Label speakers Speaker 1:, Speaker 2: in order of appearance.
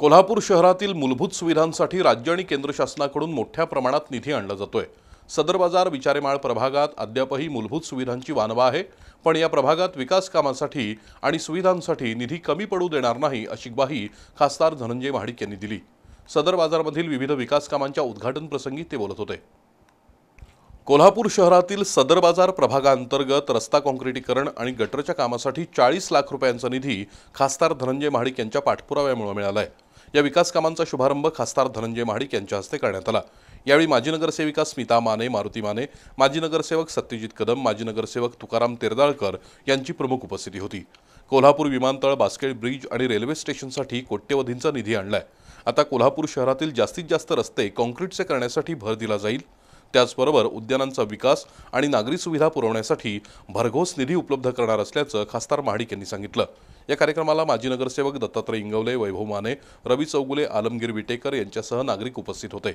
Speaker 1: कोल्हापूर शहरातील मूलभूत सुविधांसाठी राज्य आणि केंद्र शासनाकडून मोठ्या प्रमाणात निधी आणला जातोय। सदर बाजार विचारेमाळ प्रभागात अद्यापही मूलभूत सुविधांची वानवा आहे, पण या प्रभागात विकास कामांसाठी आणि सुविधांसाठी निधी कमी पडू देणार नाही अशी ग्वाही खासदार धनंजय महाडिक यांनी दिली। सदर बाजारमधील विविध विकास कामांच्या उद्घाटन प्रसंगी ते बोलत होते। कोल्हापूर शहरातील सदर बाजार प्रभागांतर्गत रस्ता काँक्रिटीकरण आणि गटरच्या कामासाठी 40 लाख रुपयांचा निधी खासदार धनंजय महाडिक यांच्या पाठपुराव्यामुळे मिळाला आहे। या विकास कामांचा शुभारंभ खासदार धनंजय महाडिक यांच्या हस्ते करण्यात आला। यावेळी माजी नगरसेविका स्मिता माने, मारुती माने, माजी नगरसेवक सत्यजित कदम, माजी नगरसेवक तुकाराम तेरदाळकर यांची प्रमुख उपस्थिती होती। कोल्हापूर विमानतळ, बास्केट ब्रिज आणि रेल्वे स्टेशनसाठी कोट्यवधींचा निधी आणलाय। आता कोल्हापूर शहरातील जास्तीत जास्त रस्ते काँक्रीटचे करण्यासाठी भर दिला जाईल। त्याचबरोबर उद्यानांचा विकास आणि नागरी सुविधा पुरवण्यासाठी भरघोस निधी उपलब्ध करणार असल्याचं खासदार महाडिक यांनी सांगितलं। या कार्यक्रमाला माजी नगरसेवक दत्तात्रय इंगवले, वैभव माने, रवी चौगुले, आलमगीर विटेकर यांच्यासह नागरिक उपस्थित होते।